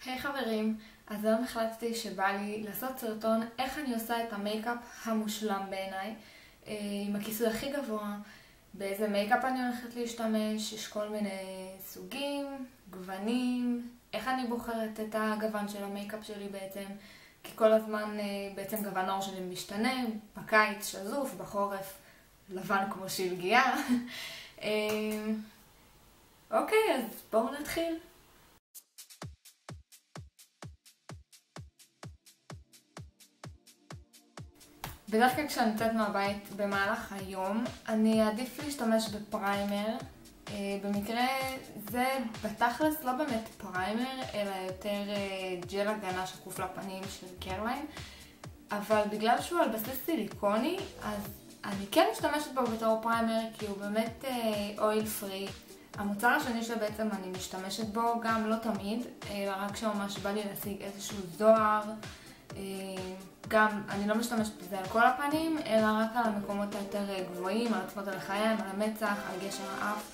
היי חברים, אז היום החלטתי שבא לי לעשות סרטון איך אני עושה את המייקאפ המושלם בעיניי, עם הכיסוי הכי גבוה, באיזה מייקאפ אני הולכת להשתמש, יש כל מיני סוגים, גוונים, איך אני בוחרת את הגוון של המייקאפ שלי בעצם, כי כל הזמן בעצם גוון העור שלי משתנה, בקיץ שזוף, בחורף לבן כמו שלגיה. אוקיי, אז בואו נתחיל. בדרך כלל כשאני יוצאת מהבית במהלך היום, אני אעדיף להשתמש בפריימר. במקרה זה בתכלס לא באמת פריימר, אלא יותר ג'ל הגנה שקוף לפנים של קרליין. אבל בגלל שהוא על בסיס סיליקוני, אז אני כן משתמשת בו בתור פריימר, כי הוא באמת אויל פרי. המוצר השני שבעצם אני משתמשת בו גם לא תמיד, אלא רק כשממש בא לי להשיג איזשהו זוהר. גם אני לא משתמשת בזה על כל הפנים, אלא רק על המקומות היותר גבוהים, על עצמות הלחיים, על המצח, על גשר האף.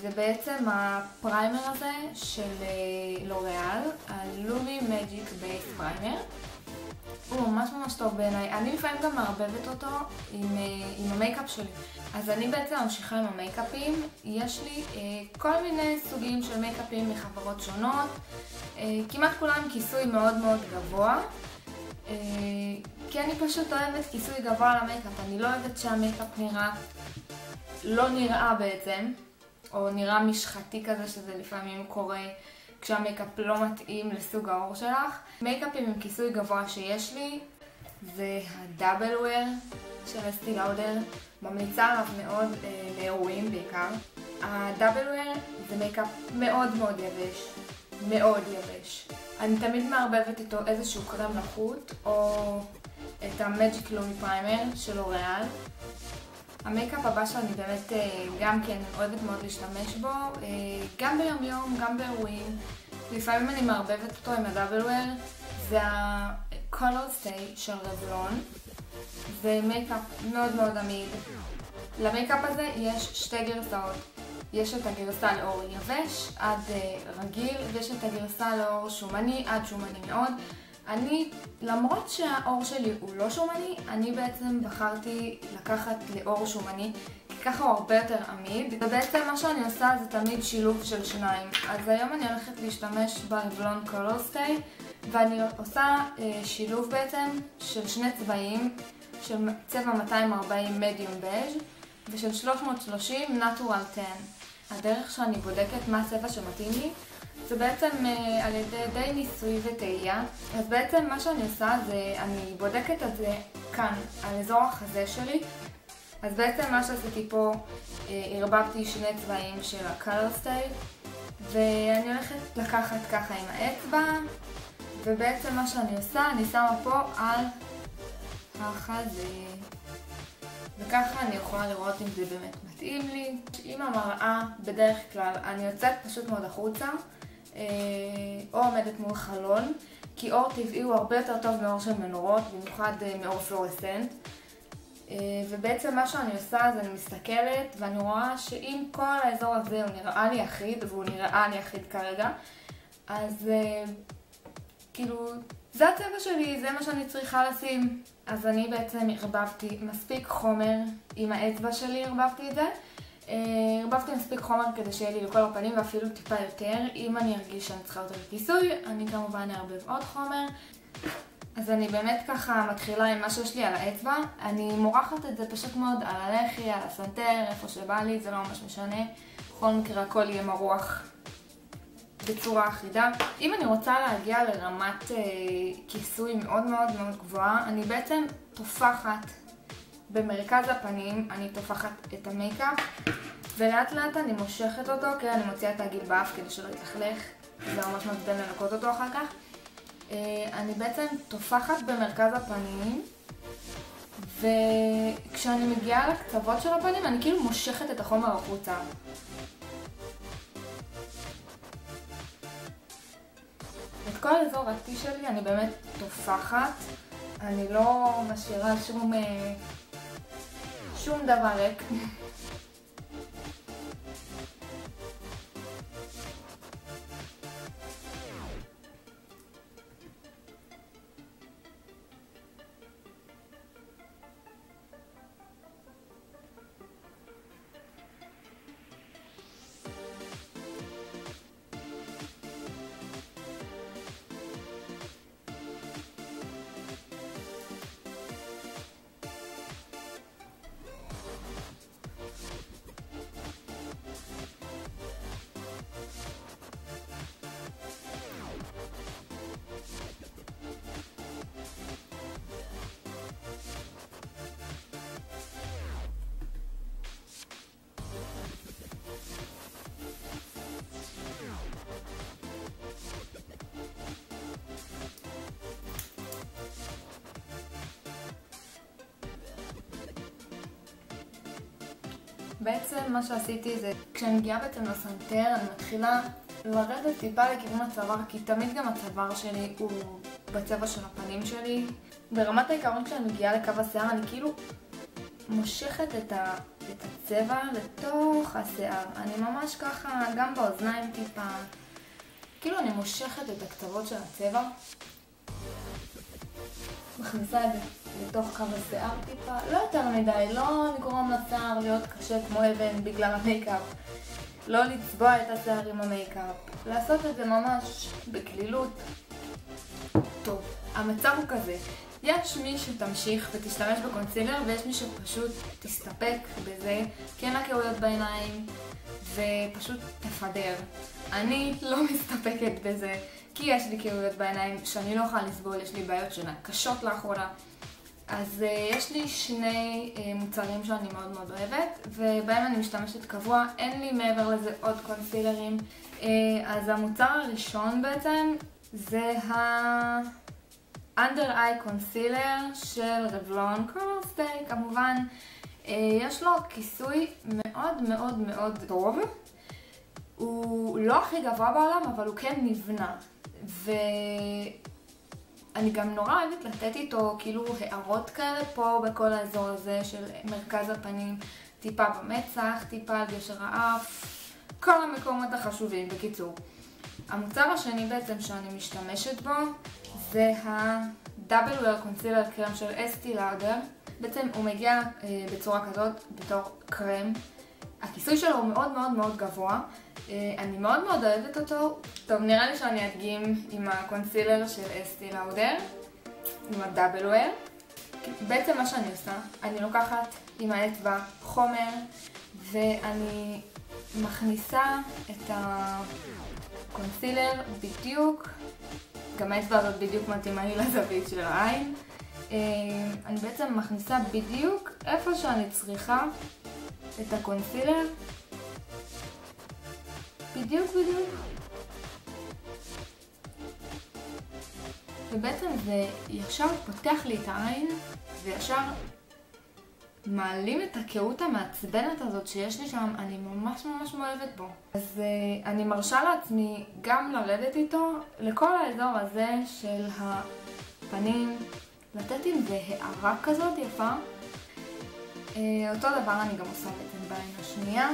זה בעצם הפריימר הזה של לוריאל, הלומי מג'יק בייס פריימר. הוא ממש טוב בעיניי. אני לפעמים גם מערבבת אותו עם המייקאפ שלי. אז אני בעצם ממשיכה עם המייקאפים. יש לי כל מיני סוגים של מייקאפים מחברות שונות. כמעט כולם כיסוי מאוד גבוה. כי אני פשוט אוהבת כיסוי גבוה למייקאפ. אני לא אוהבת שהמייקאפ לא נראה בעצם, או נראה משחתי כזה, שזה לפעמים קורה כשהמייקאפ לא מתאים לסוג העור שלך. מייקאפים עם כיסוי גבוה שיש לי זה הדאבל וויר של אסתי לאודר. ממליצה עליו מאוד לאירועים בעיקר. הדאבל וויר זה מייקאפ מאוד יבש. מאוד יבש. אני תמיד מערבבת איתו איזשהו קרם נחות או את המג'יק לומי פריימר של לוריאל. המייקאפ הבא שאני באמת גם כן אוהבת מאוד להשתמש בו, גם ביום יום, גם באירועים. לפעמים אני מערבבת אותו עם הדאבל וויר, זה ה-Color Stay של רבלון. זה מייקאפ מאוד עמיד. למייקאפ הזה יש שתי גרסאות. יש את הגרסה לאור יבש עד רגיל, ויש את הגרסה לאור שומני עד שומני מאוד. אני, למרות שהאור שלי הוא לא שומני, אני בעצם בחרתי לקחת לאור שומני, כי ככה הוא הרבה יותר עמיד. ובעצם מה שאני עושה זה תמיד שילוב של שניים. אז היום אני הולכת להשתמש ברבלון Color Stay, ואני עושה שילוב בעצם של שני צבעים, של צבע 240 מדיום בייג' ושל 330 Natural Tan. הדרך שאני בודקת מה הצבע שמתאים לי, זה בעצם על ידי די ניסוי וטעייה. אז בעצם מה שאני עושה זה, אני בודקת את זה כאן, על אזור החזה שלי. אז בעצם מה שעשיתי פה, הרבבתי שני צבעים של ה-Color Stay, ואני הולכת לקחת ככה עם האצבע, ובעצם מה שאני עושה, אני שמה פה על החזה. וככה אני יכולה לראות אם זה באמת מתאים לי. עם המראה, בדרך כלל, אני יוצאת פשוט מאוד החוצה, או עומדת מול חלון, כי אור טבעי הוא הרבה יותר טוב מאור של מנורות, במיוחד מאור פלורסנט. ובעצם מה שאני עושה זה אני מסתכלת ואני רואה שאם כל האזור הזה הוא נראה לי אחיד, והוא נראה לי אחיד כרגע, אז כאילו זה הצבע שלי, זה מה שאני צריכה לשים. אז אני בעצם הרבבתי מספיק חומר, עם האצבע שלי הרבבתי את זה. הרבבתי מספיק חומר כדי שיהיה לי לכל הפנים ואפילו טיפה יותר. אם אני ארגיש שאני צריכה יותר כיסוי, אני כמובן אערבב עוד חומר. אז אני באמת ככה מתחילה עם מה שיש לי על האצבע. אני מורחת את זה פשוט מאוד על הלחי, על הסנטר, איפה שבא לי, זה לא ממש משנה. בכל מקרה הכל יהיה מרוח בצורה אחידה. אם אני רוצה להגיע לרמת כיסוי מאוד גבוהה, אני בעצם תופחת במרכז הפנים, אני תופחת את המייקאפ, ולאט אני מושכת אותו, כי אני מוציאה את העגיל באף כדי שלא יתלכלך, זה ממש מעצבן לנקות אותו אחר כך. אני בעצם תופחת במרכז הפנים, וכשאני מגיעה לקצוות של הפנים, אני כאילו מושכת את החומר החוצה. את כל אזור הטי שלי אני באמת תופחת, אני לא משאירה שום דבר ריק. בעצם מה שעשיתי זה, כשאני מגיעה בעצם לסנטר, אני מתחילה לרדת טיפה לכיוון הצוואר, כי תמיד גם הצוואר שלי הוא בצבע של הפנים שלי. ברמת העיקרון כשאני מגיעה לקו השיער, אני כאילו מושכת את הצבע לתוך השיער. אני ממש ככה, גם באוזניים טיפה, כאילו אני מושכת את הקצוות של הצבע. מכניסה את זה לתוך קו השיער טיפה, לא יותר מדי, לא לגרום לשיער להיות קשה כמו אבן בגלל המייקאפ. לא לצבוע את השיער עם המייקאפ, לעשות את זה ממש בקלילות. טוב, המצב הוא כזה, יש מי שתמשיך ותשתמש בקונסילר ויש מי שפשוט תסתפק בזה, כי אין לה קהויות בעיניים ופשוט תפדר. אני לא מסתפקת בזה כי יש לי קהויות בעיניים שאני לא יכולה לסבול, יש לי בעיות שינה קשות לאחרונה. אז יש לי שני מוצרים שאני מאוד מאוד אוהבת ובהם אני משתמשת קבוע, אין לי מעבר לזה עוד קונסילרים. אז המוצר הראשון בעצם זה Under Eye Concealer של רבלון Color Stay. כמובן יש לו כיסוי מאוד מאוד מאוד טוב, הוא לא הכי גבוה בעולם אבל הוא כן נבנה, ואני גם נורא אוהבת לתת איתו כאילו הערות כאלה פה בכל האזור הזה של מרכז הפנים, טיפה במצח, טיפה על גשר האף, כל המקומות החשובים. בקיצור, המוצר השני בעצם שאני משתמשת בו זה ה-Double Wear Concealer קרם של אסתי לאודר. בעצם הוא מגיע בצורה כזאת בתור קרם. הכיסוי שלו הוא מאוד מאוד מאוד גבוה. אני מאוד מאוד אוהבת אותו. טוב, נראה לי שאני אדגים עם הקונסילר של אסתי לאודר, עם ה-Double Wear. בעצם מה שאני עושה, אני לוקחת עם האצבע חומר ואני מכניסה את הקונסילר בדיוק, גם האצבע הזאת בדיוק מתאימה לי לזווית של העין. אני בעצם מכניסה בדיוק איפה שאני צריכה את הקונסילר, בדיוק. ובעצם זה ישר פותח לי את העין וישר מעלים את הקהות המעצבנת הזאת שיש לי שם. אני ממש ממש מאוהבת בו. אז אני מרשה לעצמי גם לרדת איתו לכל האזור הזה של הפנים, לתת עם זה הערה כזאת יפה. אותו דבר אני גם עושה בעצם בעין השנייה.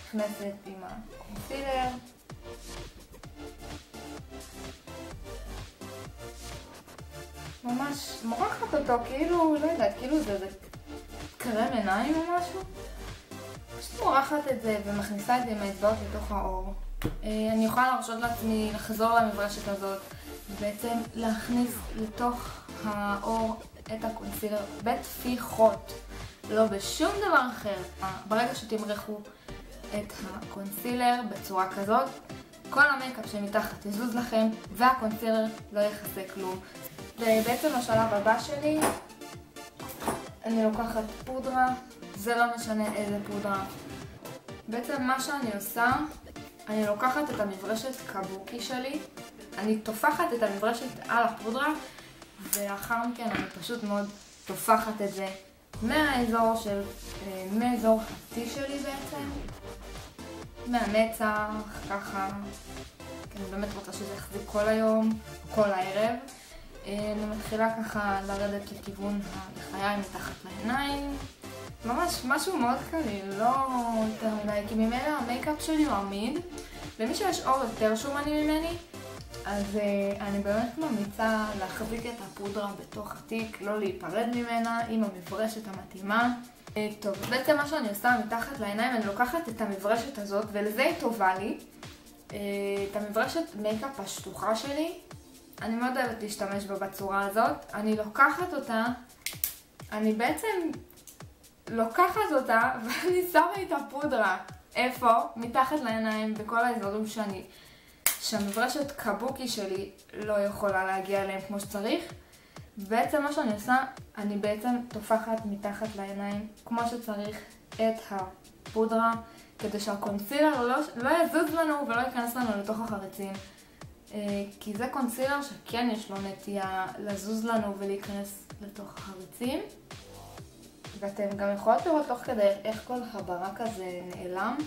נכנסת עם הקונסילר. ממש מורחת אותו, כאילו, לא יודעת, כאילו זה קרם עיניים או משהו. פשוט מורחת את זה ומכניסה את זה עם האצבעות לתוך האור. אני יכולה להרשות לעצמי לחזור למברשת הזאת ובעצם להכניס לתוך האור את הקונסילר בתפיחות, לא בשום דבר אחר. ברגע שתמרחו את הקונסילר בצורה כזאת, כל המייקאפ שמתחת יזוז לכם והקונסילר לא יכסה כלום. ובעצם השלב הבא שלי, אני לוקחת פודרה, זה לא משנה איזה פודרה. בעצם מה שאני עושה, אני לוקחת את המברשת קבוקי שלי, אני תופחת את המברשת על הפודרה, ולאחר מכן אני פשוט מאוד תופחת את זה מהאזור של, מאזור חצי שלי בעצם, מהמצח, ככה, כי אני באמת רוצה שזה יחזיק כל היום, כל הערב. אני מתחילה ככה לרדת לכיוון הלחיים מתחת לעיניים. ממש משהו מאוד קליל, לא יותר מדי, כי ממילא המייקאפ שלי הוא עמיד. למי שיש אור יותר שומני ממני, אז אני באמת ממליצה להחזיק את הפודרה בתוך התיק, לא להיפרד ממנה עם המברשת המתאימה. טוב, בעצם מה שאני עושה מתחת לעיניים, אני לוקחת את המברשת הזאת, ולזה היא טובה לי. את המברשת מייקאפ השטוחה שלי, אני מאוד אוהבת להשתמש בה בצורה הזאת. אני לוקחת אותה, אני בעצם לוקחת אותה ואני שמה את הפודרה. איפה? מתחת לעיניים, בכל האזורים שהמברשת קבוקי שלי לא יכולה להגיע אליהם כמו שצריך. בעצם מה שאני עושה, אני בעצם תופחת מתחת לעיניים כמו שצריך את הפודרה, כדי שהקונסילר לא יזוז לנו ולא ייכנס לנו לתוך החריצים. כי זה קונסילר שכן יש לו נטייה לזוז לנו ולהיכנס לתוך החריצים. ואתם גם יכולות לראות תוך כדי איך כל הברק הזה נעלם.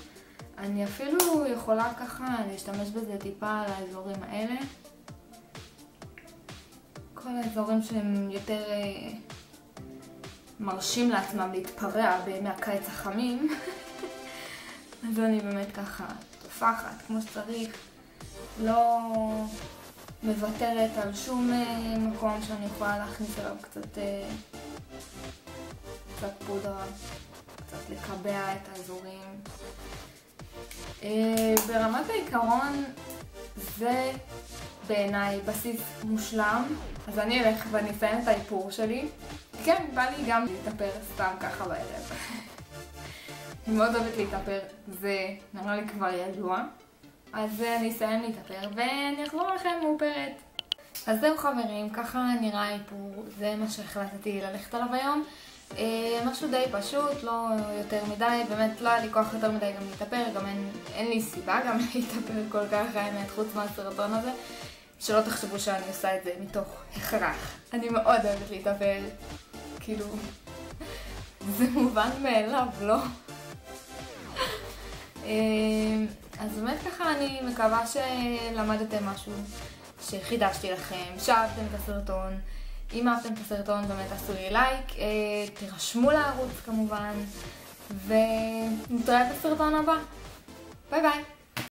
אני אפילו יכולה ככה להשתמש בזה טיפה על האזורים האלה. כל האזורים שהם יותר מרשים לעצמם להתפרע בימי הקיץ החמים. אז אני באמת ככה תופחת כמו שצריך. לא מוותרת על שום מקום שאני יכולה להכניס אליו קצת פודרה, קצת לקבע את האזורים. ברמת העיקרון זה בעיניי בסיס מושלם, אז אני אלך ואני אסיים את האיפור שלי. כן, בא לי גם להתאפר סתם ככה בערב. אני מאוד אוהבת להתאפר, זה נראה לי כבר ידוע. אז אני אסיים להתאפר ואני אחזור לכם מאופרת. אז זהו חברים, ככה נראה האיפור, זה מה שהחלטתי ללכת עליו היום. משהו די פשוט, לא יותר מדי, באמת לא היה לי כוח יותר מדי גם להתאפר, גם אין לי סיבה גם להתאפר כל כך האמת חוץ מהסרטון הזה. שלא תחשבו שאני עושה את זה מתוך הכרח. אני מאוד אוהבת להתאפר, כאילו, זה מובן מאליו, לא? אז באמת ככה אני מקווה שלמדתם משהו, שחידשתי לכם, שאהבתם את הסרטון. אם אהבתם את הסרטון באמת תעשו לי לייק, תירשמו לערוץ כמובן, ונתראה בסרטון הבא. ביי ביי.